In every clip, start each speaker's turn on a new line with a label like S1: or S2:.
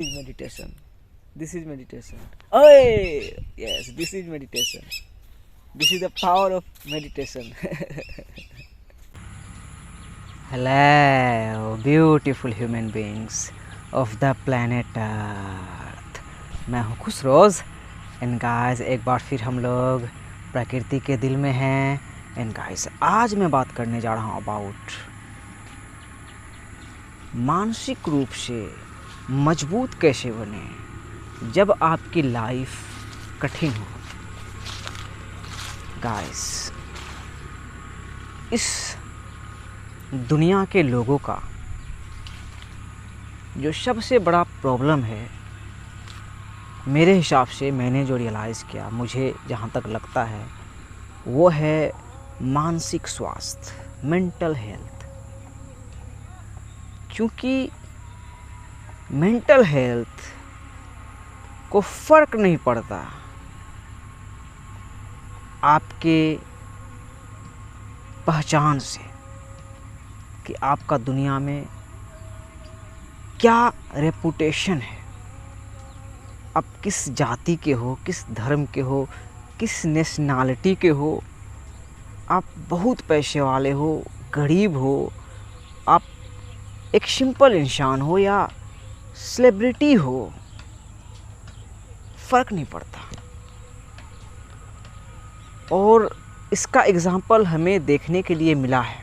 S1: is meditation. This is meditation. Oh, yes, this is meditation. This is the power of meditation. Hello, beautiful human beings of the planet Earth. मैं हूँ खुशरोज and guys, एक बार फिर हम लोग प्रकृति के दिल में हैं एंड गाइस, आज मैं बात करने जा रहा हूँ अबाउट मानसिक रूप से मजबूत कैसे बने जब आपकी लाइफ कठिन हो। गाइस, इस दुनिया के लोगों का जो सबसे बड़ा प्रॉब्लम है, मेरे हिसाब से मैंने जो रियलाइज़ किया, मुझे जहाँ तक लगता है, वो है मानसिक स्वास्थ्य, मेंटल हेल्थ। क्योंकि मेंटल हेल्थ को फ़र्क नहीं पड़ता आपके पहचान से कि आपका दुनिया में क्या रेपुटेशन है, आप किस जाति के हो, किस धर्म के हो, किस नेशनैलिटी के हो, आप बहुत पैसे वाले हो, गरीब हो, आप एक सिंपल इंसान हो या सेलिब्रिटी हो, फ़र्क नहीं पड़ता। और इसका एग्ज़ाम्पल हमें देखने के लिए मिला है।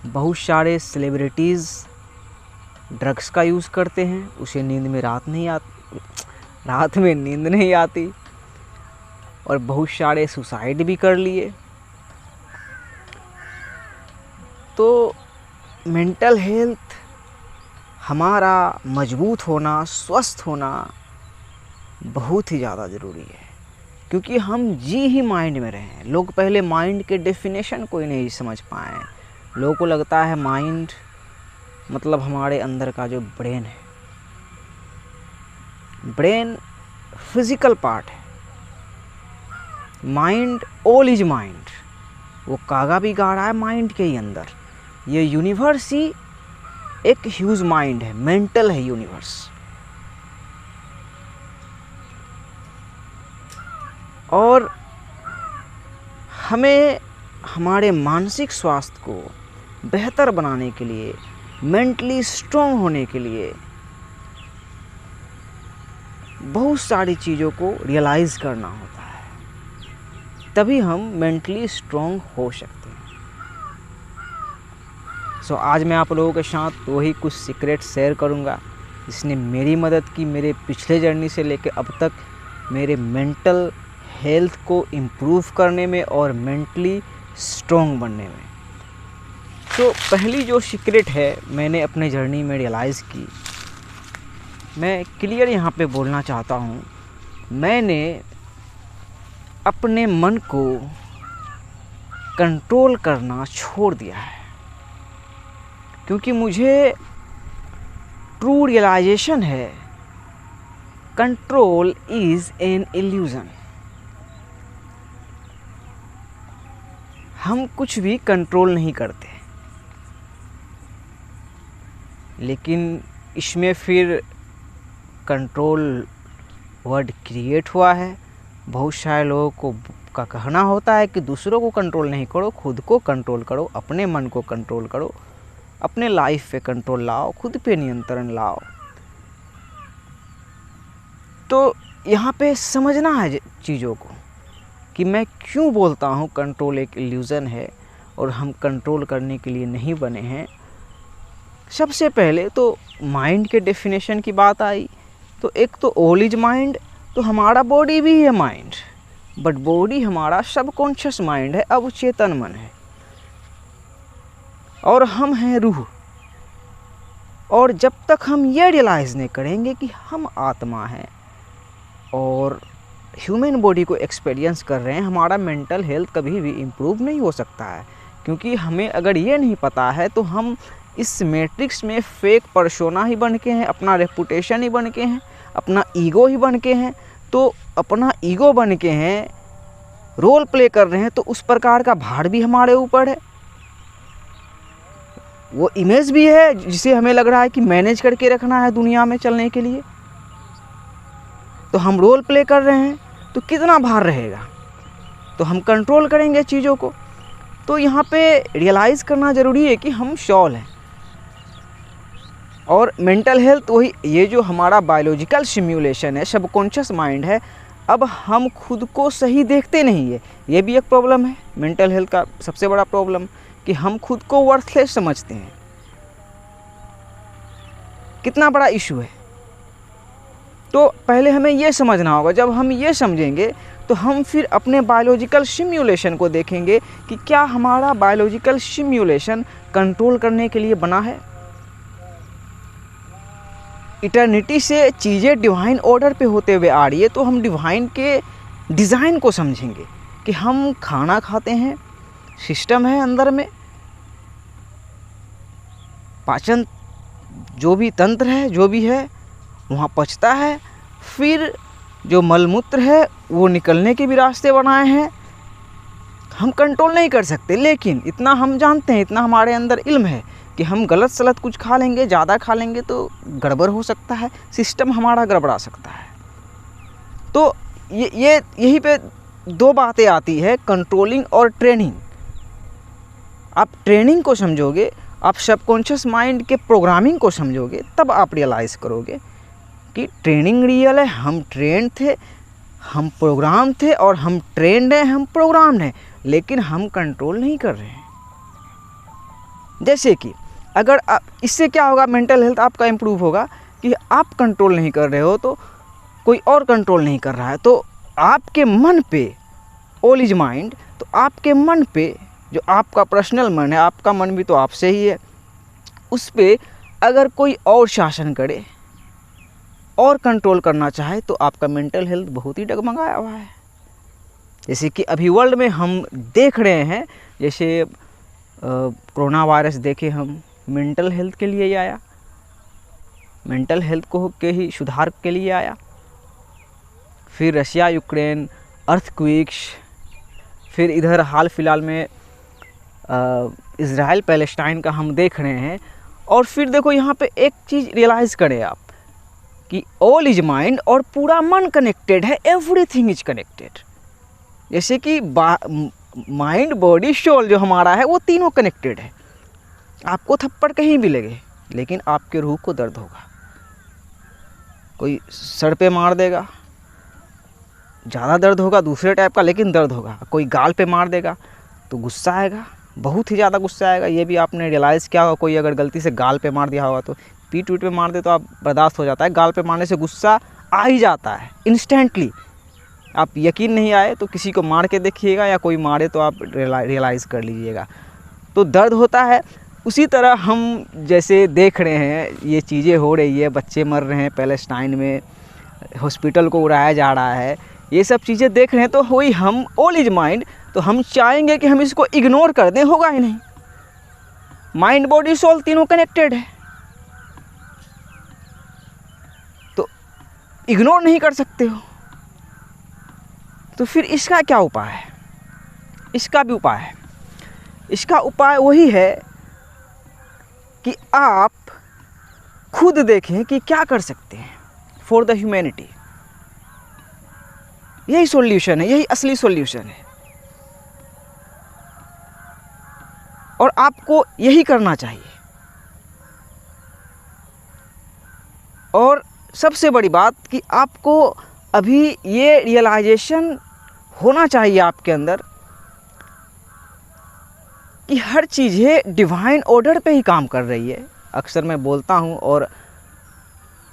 S1: बहुत सारे सेलिब्रिटीज़ ड्रग्स का यूज़ करते हैं, उसे रात में नींद नहीं आती, और बहुत सारे सुसाइड भी कर लिए। तो मेंटल हेल्थ हमारा मजबूत होना, स्वस्थ होना बहुत ही ज़्यादा ज़रूरी है, क्योंकि हम जी ही माइंड में रहे हैं। लोग पहले माइंड के डेफिनेशन कोई नहीं समझ पाए। लोगों को लगता है माइंड मतलब हमारे अंदर का जो ब्रेन है। ब्रेन फिज़िकल पार्ट है, माइंड ऑल इज माइंड। वो कागा भी गा रहा है माइंड के ही अंदर। ये यूनिवर्स ही एक ह्यूज माइंड है, मेंटल है यूनिवर्स। और हमें हमारे मानसिक स्वास्थ्य को बेहतर बनाने के लिए, मेंटली स्ट्रॉन्ग होने के लिए बहुत सारी चीज़ों को रियलाइज़ करना होता है, तभी हम मेंटली स्ट्रॉन्ग हो सकते हैं। सो आज मैं आप लोगों के साथ वही कुछ सीक्रेट शेयर करूंगा जिसने मेरी मदद की, मेरे पिछले जर्नी से लेकर अब तक मेरे मेंटल हेल्थ को इम्प्रूव करने में और मेंटली स्ट्रॉन्ग बनने में। तो पहली जो सीक्रेट है, मैंने अपने जर्नी में रियलाइज़ की, मैं क्लियर यहाँ पे बोलना चाहता हूँ। मैंने अपने मन को कंट्रोल करना छोड़ दिया है, क्योंकि मुझे ट्रू रियलाइजेशन है कंट्रोल इज़ एन इल्यूज़न। हम कुछ भी कंट्रोल नहीं करते, लेकिन इसमें फिर कंट्रोल वर्ड क्रिएट हुआ है। बहुत सारे लोगों का कहना होता है कि दूसरों को कंट्रोल नहीं करो, खुद को कंट्रोल करो, अपने मन को कंट्रोल करो, अपने लाइफ पे कंट्रोल लाओ, खुद पे नियंत्रण लाओ। तो यहाँ पे समझना है चीज़ों को कि मैं क्यों बोलता हूँ कंट्रोल एक इल्यूज़न है और हम कंट्रोल करने के लिए नहीं बने हैं। सबसे पहले तो माइंड के डेफिनेशन की बात आई, तो एक तो ऑल इज माइंड, तो हमारा बॉडी भी है माइंड, बट बॉडी हमारा सबकॉन्शियस माइंड है, अवचेतन मन है, और हम हैं रूह। और जब तक हम ये रियलाइज़ नहीं करेंगे कि हम आत्मा हैं और ह्यूमन बॉडी को एक्सपीरियंस कर रहे हैं, हमारा मेंटल हेल्थ कभी भी इम्प्रूव नहीं हो सकता है। क्योंकि हमें अगर ये नहीं पता है तो हम इस मैट्रिक्स में फेक पर्सोना ही बन के हैं, अपना रेपुटेशन ही बन के हैं, अपना ईगो ही बन के हैं। तो अपना ईगो बन के हैं, रोल प्ले कर रहे हैं, तो उस प्रकार का भार भी हमारे ऊपर है। वो इमेज भी है जिसे हमें लग रहा है कि मैनेज करके रखना है दुनिया में चलने के लिए, तो हम रोल प्ले कर रहे हैं, तो कितना भार रहेगा, तो हम कंट्रोल करेंगे चीज़ों को। तो यहाँ पे रियलाइज़ करना ज़रूरी है कि हम शॉल हैं। और मेंटल हेल्थ वही, ये जो हमारा बायोलॉजिकल सिम्युलेशन है, सबकॉन्शियस माइंड है, अब हम खुद को सही देखते नहीं है। ये भी एक प्रॉब्लम है मेंटल हेल्थ का, सबसे बड़ा प्रॉब्लम, कि हम खुद को वर्थलेस समझते हैं। कितना बड़ा इशू है। तो पहले हमें ये समझना होगा। जब हम ये समझेंगे तो हम फिर अपने बायोलॉजिकल सिम्युलेशन को देखेंगे कि क्या हमारा बायोलॉजिकल सिम्युलेशन कंट्रोल करने के लिए बना है। इटर्निटी से चीज़ें डिवाइन ऑर्डर पे होते हुए आ रही है, तो हम डिवाइन के डिज़ाइन को समझेंगे कि हम खाना खाते हैं, सिस्टम है अंदर में, पाचन जो भी तंत्र है, जो भी है वहाँ पचता है, फिर जो मलमूत्र है वो निकलने के भी रास्ते बनाए हैं। हम कंट्रोल नहीं कर सकते, लेकिन इतना हम जानते हैं, इतना हमारे अंदर इल्म है कि हम गलत सलत कुछ खा लेंगे, ज़्यादा खा लेंगे तो गड़बड़ हो सकता है, सिस्टम हमारा गड़बड़ा सकता है। तो यही पे दो बातें आती है, कंट्रोलिंग और ट्रेनिंग। आप ट्रेनिंग को समझोगे, आप सबकॉन्शियस माइंड के प्रोग्रामिंग को समझोगे, तब आप रियलाइज़ करोगे कि ट्रेनिंग रियल है। हम ट्रेंड थे, हम प्रोग्राम थे, और हम ट्रेंड हैं, हम प्रोग्राम्ड हैं, लेकिन हम कंट्रोल नहीं कर रहे हैं। जैसे कि अगर आप, इससे क्या होगा, मेंटल हेल्थ आपका इम्प्रूव होगा कि आप कंट्रोल नहीं कर रहे हो तो कोई और कंट्रोल नहीं कर रहा है। तो आपके मन पे, ऑल इज माइंड, तो आपके मन पे, जो आपका पर्सनल मन है, आपका मन भी तो आपसे ही है, उस पे अगर कोई और शासन करे और कंट्रोल करना चाहे तो आपका मेंटल हेल्थ बहुत ही डगमगाया हुआ है। जैसे कि अभी वर्ल्ड में हम देख रहे हैं, जैसे कोरोना वायरस देखे हम, मेंटल हेल्थ के लिए ही आया, मेंटल हेल्थ को के ही सुधार के लिए आया। फिर रशिया यूक्रेन अर्थक्वेक्स, फिर इधर हाल फिलहाल में इज़राइल पैलेस्टाइन का हम देख रहे हैं। और फिर देखो यहाँ पे एक चीज़ रियलाइज़ करें आप कि ऑल इज माइंड, और पूरा मन कनेक्टेड है, एवरीथिंग इज कनेक्टेड। जैसे कि माइंड बॉडी सोल जो हमारा है वो तीनों कनेक्टेड है। आपको थप्पड़ कहीं भी लगे, लेकिन आपके रूह को दर्द होगा। कोई सर पे मार देगा, ज़्यादा दर्द होगा, दूसरे टाइप का, लेकिन दर्द होगा। कोई गाल पे मार देगा तो गुस्सा आएगा, बहुत ही ज़्यादा गुस्सा आएगा। ये भी आपने रियलाइज़ किया होगा, कोई अगर गलती से गाल पे मार दिया होगा तो, पीठ पे मार दे तो आप बर्दाश्त हो जाता है, गाल पे मारने से गुस्सा आ ही जाता है इंस्टेंटली। आप यकीन नहीं आए तो किसी को मार के देखिएगा, या कोई मारे तो आप रियलाइज़ कर लीजिएगा, तो दर्द होता है। उसी तरह हम जैसे देख रहे हैं ये चीज़ें हो रही है, बच्चे मर रहे हैं पैलेस्टाइन में, हॉस्पिटल को उड़ाया जा रहा है, ये सब चीज़ें देख रहे हैं, तो वही हम ऑल इज माइंड, तो हम चाहेंगे कि हम इसको इग्नोर कर दें, होगा ही नहीं। माइंड बॉडी सोल तीनों कनेक्टेड है, तो इग्नोर नहीं कर सकते हो। तो फिर इसका क्या उपाय है? इसका भी उपाय है। इसका उपाय वही है कि आप खुद देखें कि क्या कर सकते हैं फॉर द ह्यूमैनिटी। यही सॉल्यूशन है, यही असली सॉल्यूशन है, और आपको यही करना चाहिए। और सबसे बड़ी बात कि आपको अभी ये रियलाइजेशन होना चाहिए आपके अंदर कि हर चीज़ें डिवाइन ऑर्डर पे ही काम कर रही है। अक्सर मैं बोलता हूँ, और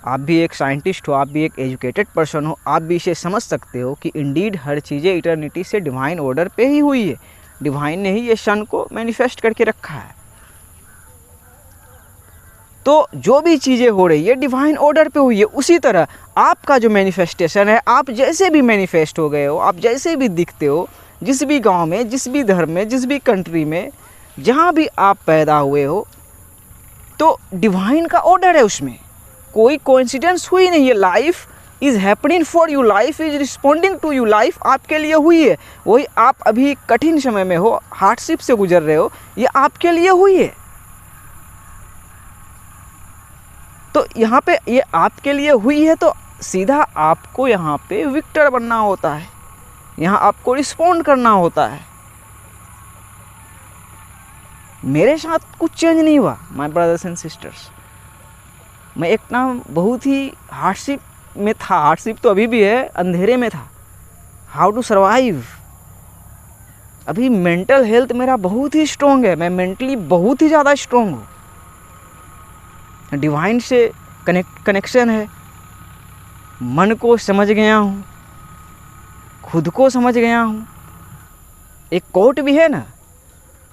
S1: आप भी एक साइंटिस्ट हो, आप भी एक एजुकेटेड पर्सन हो, आप भी इसे समझ सकते हो कि इंडीड हर चीज़ें इटर्निटी से डिवाइन ऑर्डर पे ही हुई है। डिवाइन ने ही ये शन को मैनिफेस्ट करके रखा है। तो जो भी चीज़ें हो रही है डिवाइन ऑर्डर पे हुई है। उसी तरह आपका जो मैनिफेस्टेशन है, आप जैसे भी मैनिफेस्ट हो गए हो, आप जैसे भी दिखते हो, जिस भी गांव में, जिस भी धर्म में, जिस भी कंट्री में, जहाँ भी आप पैदा हुए हो, तो डिवाइन का ऑर्डर है, उसमें कोई कोइंसिडेंस हुई नहीं है। Life is happening for you, life is responding to you, life आपके लिए हुई है। वही आप अभी कठिन समय में हो, हार्डशिप से गुजर रहे हो, ये आपके लिए हुई है। तो यहाँ पे ये आपके लिए हुई है, तो सीधा आपको यहाँ पे विक्टर बनना होता है, यहाँ आपको रिस्पॉन्ड करना होता है। मेरे साथ कुछ चेंज नहीं हुआ माय ब्रदर्स एंड सिस्टर्स। मैं एक ना बहुत ही हार्डशिप में था, हार्डशिप तो अभी भी है, अंधेरे में था, हाउ टू सर्वाइव। अभी मेंटल हेल्थ मेरा बहुत ही स्ट्रॉन्ग है, मैं मेंटली बहुत ही ज़्यादा स्ट्रॉन्ग हूँ, डिवाइन से कनेक्शन है, मन को समझ गया हूँ, खुद को समझ गया हूँ। एक कोट भी है ना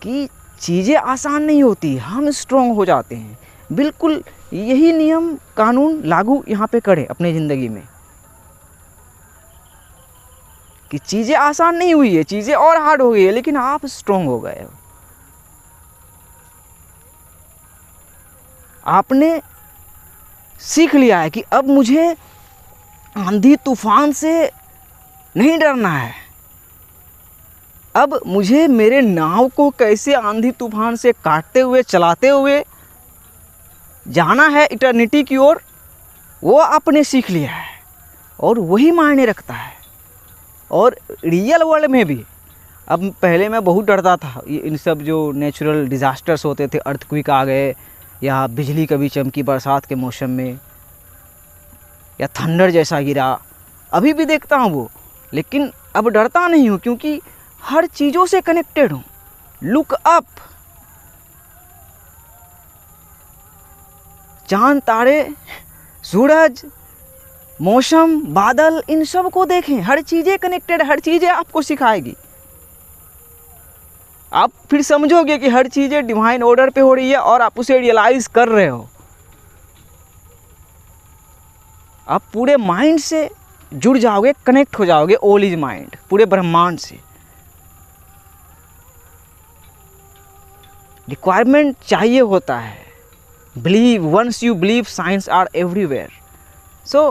S1: कि चीज़ें आसान नहीं होती, हम स्ट्रॉन्ग हो जाते हैं। बिल्कुल यही नियम कानून लागू यहाँ पे करें अपने ज़िंदगी में कि चीज़ें आसान नहीं हुई है, चीज़ें और हार्ड हो गई है, लेकिन आप स्ट्रॉन्ग हो गए हो। आपने सीख लिया है कि अब मुझे आंधी तूफान से नहीं डरना है, अब मुझे मेरे नाव को कैसे आंधी तूफान से काटते हुए चलाते हुए जाना है इटर्निटी की ओर, वो आपने सीख लिया है और वही मायने रखता है। और रियल वर्ल्ड में भी अब पहले मैं बहुत डरता था, ये इन सब जो नेचुरल डिज़ास्टर्स होते थे, अर्थक्वेक आ गए या बिजली कभी चमकी बरसात के मौसम में या थंडर जैसा गिरा, अभी भी देखता हूँ वो, लेकिन अब डरता नहीं हूँ क्योंकि हर चीज़ों से कनेक्टेड हूँ। लुक अप, चांद तारे सूरज मौसम बादल, इन सब को देखें, हर चीज़ें कनेक्टेड, हर चीज़ें आपको सिखाएगी। आप फिर समझोगे कि हर चीज़ें डिवाइन ऑर्डर पे हो रही है और आप उसे रियलाइज़ कर रहे हो। आप पूरे माइंड से जुड़ जाओगे, कनेक्ट हो जाओगे, ऑल इज माइंड, पूरे ब्रह्मांड से। रिक्वायरमेंट चाहिए होता है, believe, once you believe signs are everywhere. So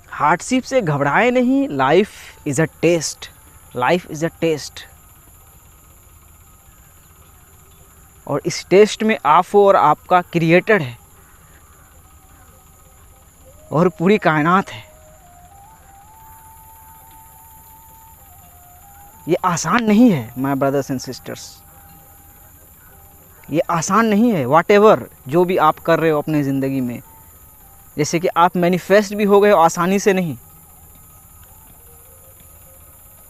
S1: hardship से घबराए नहीं, life is a test, life is a test. और इस टेस्ट में आप हो और आपका क्रिएटर है और पूरी कायनात है। ये आसान नहीं है माय ब्रदर्स एंड सिस्टर्स, ये आसान नहीं है। व्हाटएवर जो भी आप कर रहे हो अपने ज़िंदगी में, जैसे कि आप मैनिफेस्ट भी हो गए हो, आसानी से नहीं,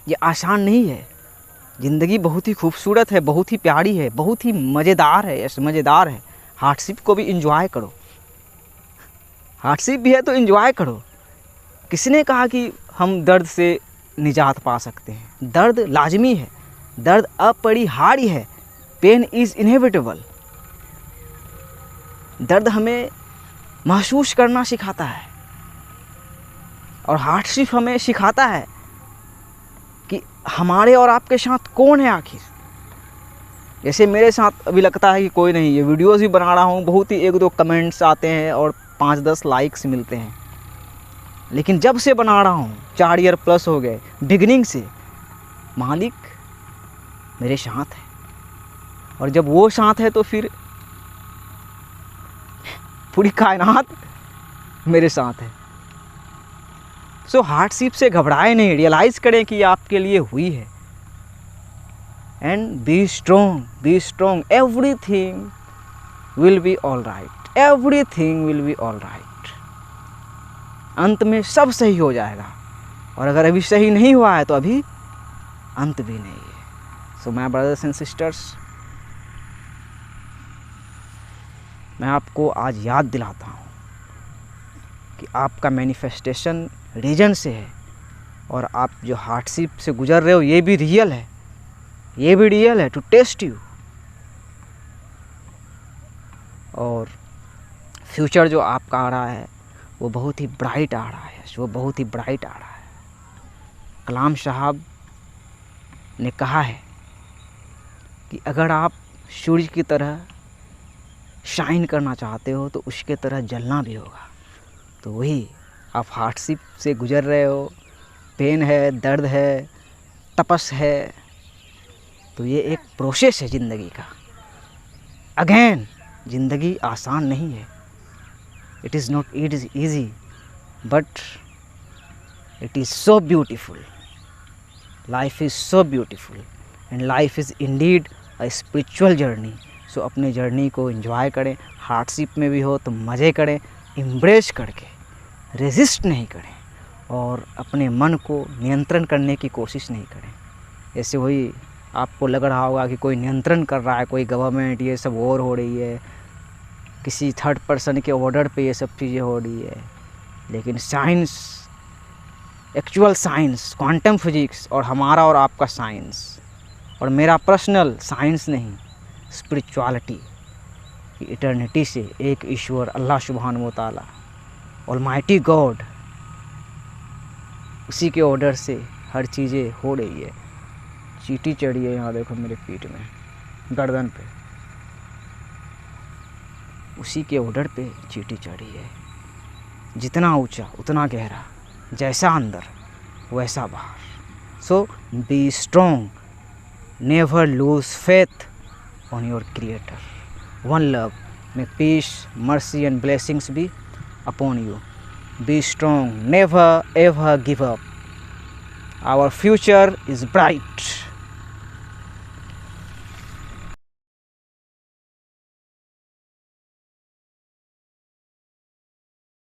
S1: ये आसान नहीं है। ज़िंदगी बहुत ही खूबसूरत है, बहुत ही प्यारी है, बहुत ही मज़ेदार है, यस मज़ेदार है। हार्डशिप को भी इंजॉय करो, हार्डशिप भी है तो इंजॉय करो। किसने कहा कि हम दर्द से निजात पा सकते हैं? दर्द लाजमी है, दर्द अपरिहार्य है, पेन इज़ इनएविटेबल। दर्द हमें महसूस करना सिखाता है और हार्डशिप हमें सिखाता है कि हमारे और आपके साथ कौन है आखिर। जैसे मेरे साथ अभी लगता है कि कोई नहीं, ये वीडियोस भी बना रहा हूँ, बहुत ही 1-2 कमेंट्स आते हैं और 5-10 लाइक्स मिलते हैं, लेकिन जब से बना रहा हूँ 4 ईयर प्लस हो गए, बिगिनिंग से मालिक मेरे साथ है, और जब वो साथ है तो फिर पूरी कायनात मेरे साथ है। सो हार्डशिप से घबराए नहीं, रियलाइज़ करें कि ये आपके लिए हुई है, and be strong, everything will be all right, everything will be all right. अंत में सब सही हो जाएगा, और अगर अभी सही नहीं हुआ है तो अभी अंत भी नहीं है। So my brothers and sisters, मैं आपको आज याद दिलाता हूँ कि आपका मैनिफेस्टेशन रीजन से है, और आप जो हार्डशिप से गुजर रहे हो ये भी रियल है, ये भी रियल है टू टेस्ट यू। और फ्यूचर जो आपका आ रहा है वो बहुत ही ब्राइट आ रहा है, वो बहुत ही ब्राइट आ रहा है। कलाम साहब ने कहा है कि अगर आप सूर्य की तरह शाइन करना चाहते हो तो उसके तरह जलना भी होगा। तो वही आप हार्डशिप से गुजर रहे हो, पेन है, दर्द है, तपस है, तो ये एक प्रोसेस है ज़िंदगी का। अगेन ज़िंदगी आसान नहीं है, It is not easy, but it is so beautiful. Life is so beautiful and life is indeed a spiritual journey. सो अपने जर्नी को एंजॉय करें, हार्डशिप में भी हो तो मज़े करें, एम्ब्रेस करके रेजिस्ट नहीं करें और अपने मन को नियंत्रण करने की कोशिश नहीं करें। ऐसे वही आपको लग रहा होगा कि कोई नियंत्रण कर रहा है, कोई गवर्नमेंट ये सब वॉर हो रही है, किसी थर्ड पर्सन के ऑर्डर पे ये सब चीज़ें हो रही है, लेकिन science, actual science, quantum physics और हमारा और आपका साइंस और मेरा पर्सनल साइंस नहीं, स्पिरिचुअलिटी की इटर्निटी से एक ईश्वर अल्लाह सुब्हानहू व तआला ऑलमाइटी गॉड, उसी के ऑर्डर से हर चीज़ें हो रही है। चींटी चढ़ी है यहाँ देखो मेरे पीठ में, गर्दन पे, उसी के ऑर्डर पे चींटी चढ़ी है। जितना ऊंचा उतना गहरा, जैसा अंदर वैसा बाहर। So be strong, never lose faith on your creator. One love. May peace, mercy and blessings be upon you. Be strong, never ever give up. Our future is bright.